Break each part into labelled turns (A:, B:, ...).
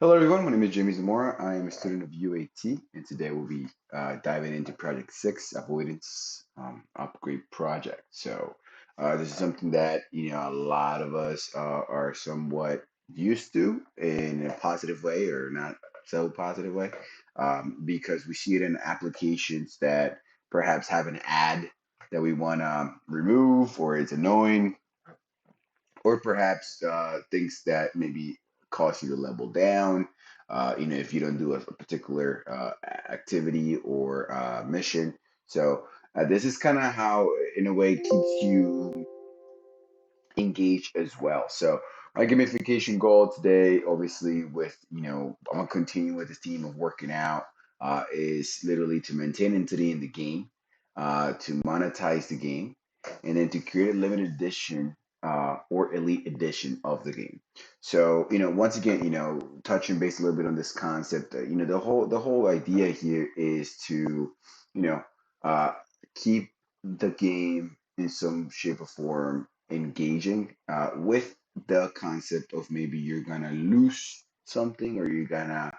A: Hello everyone, my name is Jamie Zamora. I am a student of UAT, and today we'll be diving into Project 6, Avoidance Upgrade Project. This is something that a lot of us are somewhat used to in a positive way or not so positive way, because we see it in applications that perhaps have an ad that we want to remove, or it's annoying, or perhaps things that maybe cause you to level down. If you don't do a particular activity or mission. This is kind of how, in a way, keeps you engage as well. So my gamification goal today, obviously, with I'm gonna continue with this theme of working out, is literally to maintain entity in the game, to monetize the game, and then to create a limited edition or elite edition of the game. So once again, touching base a little bit on this concept, the whole idea here is to, you know, uh, keep the game in some shape or form engaging with the concept of maybe you're gonna lose something or you're gonna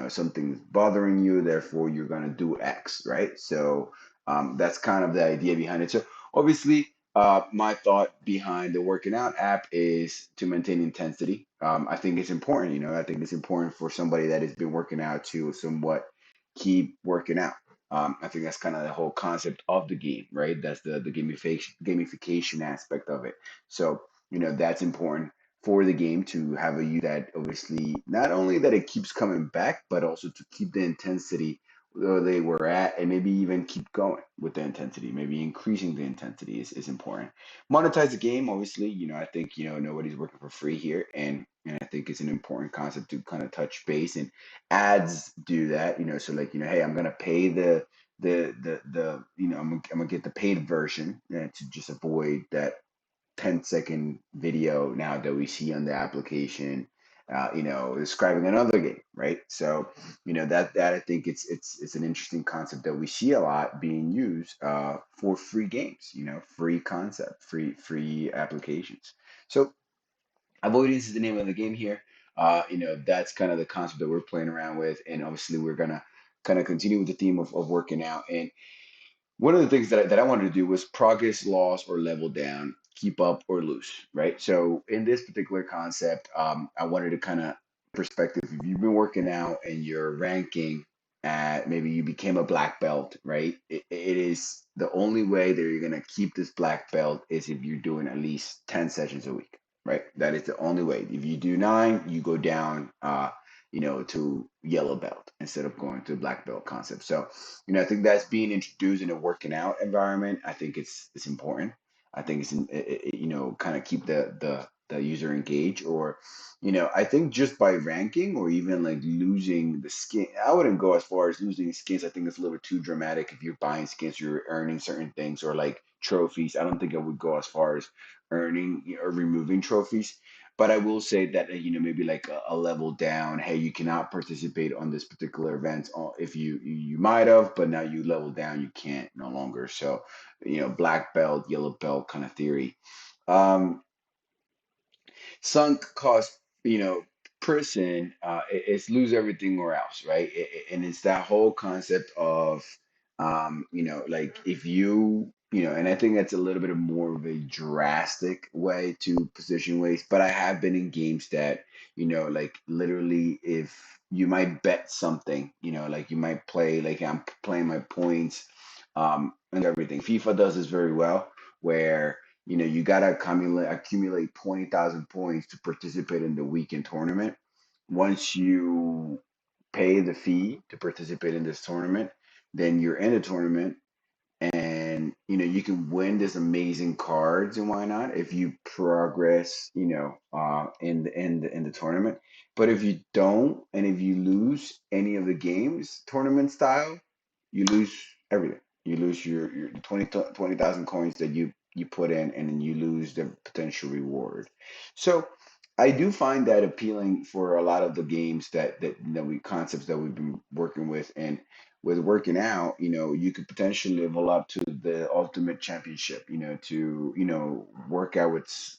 A: something's bothering you, therefore you're gonna do X, right? That's kind of the idea behind it. So obviously, my thought behind the working out app is to maintain intensity. I think it's important. I think it's important for somebody that has been working out to somewhat keep working out. I think that's kind of the whole concept of the game, right? That's the gamification aspect of it. So, that's important for the game to have a use that obviously not only that it keeps coming back, but also to keep the intensity where they were at and maybe even keep going with the intensity, maybe increasing the intensity is important. Monetize the game, obviously, I think, nobody's working for free here. And I think it's an important concept to kind of touch base, and ads do that, so like, hey, I'm gonna pay I'm gonna get the paid version, to just avoid that 10-second video now that we see on the application, describing another game, right? So, that I think it's an interesting concept that we see a lot being used for free games, free concept, free applications. So avoidance is the name of the game here. That's kind of the concept that we're playing around with, and obviously we're gonna kind of continue with the theme of working out. And one of the things that I wanted to do was progress, loss, or level down, keep up or lose, right? So in this particular concept, I wanted to kind of perspective. If you've been working out and you're ranking at, maybe you became a black belt, right? It is the only way that you're gonna keep this black belt is if you're doing at least 10 sessions a week, right? That is the only way. If you do nine, you go down, to yellow belt instead of going to black belt concept. So I think that's being introduced in a working out environment. I think it's important. I think kind of keep the user engaged. Or I think just by ranking or even like losing the skin, I wouldn't go as far as losing skins. I think it's a little too dramatic. If you're buying skins, you're earning certain things, or like trophies. I don't think I would go as far as earning or removing trophies. But I will say that, maybe like a level down. Hey, you cannot participate on this particular event. If you might have, but now you level down, you can't no longer. So, black belt, yellow belt kind of theory. Um, Sunk cost, person, it's lose everything or else, right? And it's that whole concept of, like if and I think that's a little bit of more of a drastic way to position waste. But I have been in games that, like literally, if you might bet something, like you might play, like I'm playing my points, and everything. FIFA does this very well, where you gotta accumulate 20,000 points to participate in the weekend tournament. Once you pay the fee to participate in this tournament, then you're in the tournament, and you can win this amazing cards and why not if you progress, in the tournament. But if you don't, and if you lose any of the games tournament style, you lose everything. You lose your 20,000 coins that you put in, and then you lose the potential reward. So I do find that appealing for a lot of the games that we concepts that we've been working with, and with working out, you could potentially level up to the ultimate championship, to work out with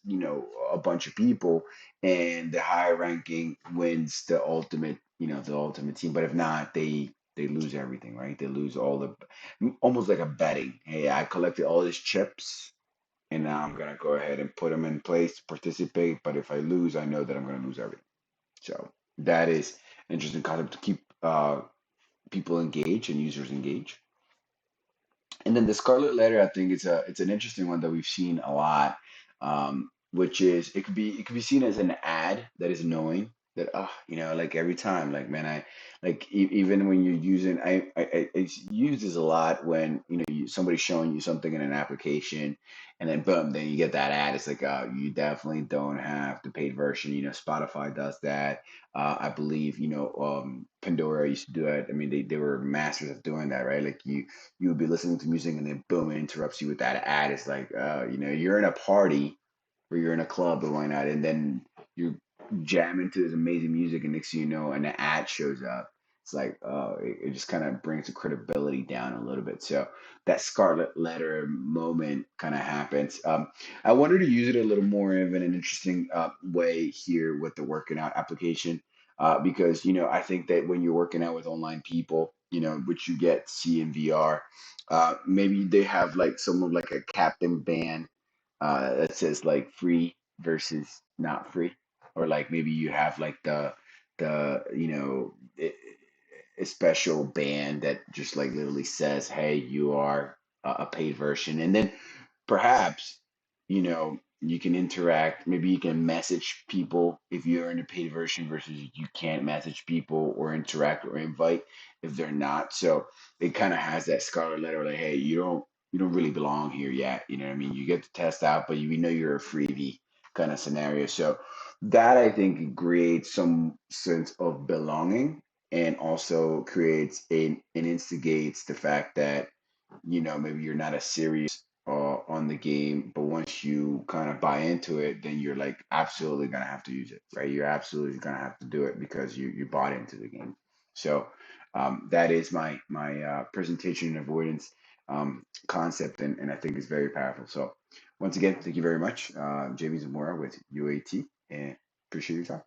A: a bunch of people, and the higher ranking wins the ultimate team. But if not, they lose everything, right? They lose all the, almost like a betting. Hey, I collected all these chips and now I'm gonna go ahead and put them in place to participate. But if I lose, I know that I'm gonna lose everything. So that is an interesting concept to keep people engaged and users engaged. And then the Scarlet Letter, I think it's an interesting one that we've seen a lot, which is it could be seen as an ad that is annoying. That like every time, like man, I like even when you're using, I use this a lot when somebody's showing you something in an application, and then boom, then you get that ad. It's like you definitely don't have the paid version. Spotify does that. I believe Pandora used to do it. I mean, they were masters of doing that, right? Like you would be listening to music and then boom, it interrupts you with that ad. It's like, you're in a party or you're in a club or why not, and then you jam into this amazing music, and next thing you know, an ad shows up. It's like, it just kind of brings the credibility down a little bit. So that Scarlet Letter moment kind of happens. I wanted to use it a little more of an interesting way here with the working out application. Because I think that when you're working out with online people, which you get see in VR, maybe they have like some of like a captain band that says like free versus not free, or like maybe you have like the a special band that just like literally says, hey, you are a paid version, and then perhaps you can interact. Maybe you can message people if you're in a paid version versus you can't message people or interact or invite if they're not. So it kind of has that scarlet letter like, hey, you don't really belong here yet. You know what I mean? You get to test out, but we know you're a freebie kind of scenario. So that I think creates some sense of belonging, and also creates and instigates the fact that maybe you're not as serious on the game, but once you kind of buy into it, then you're like absolutely gonna have to use it, right? You're absolutely gonna have to do it because you bought into the game. So that is my presentation and avoidance concept, and I think it's very powerful. So once again, thank you very much, Jamie Zamora with UAT, and appreciate your time.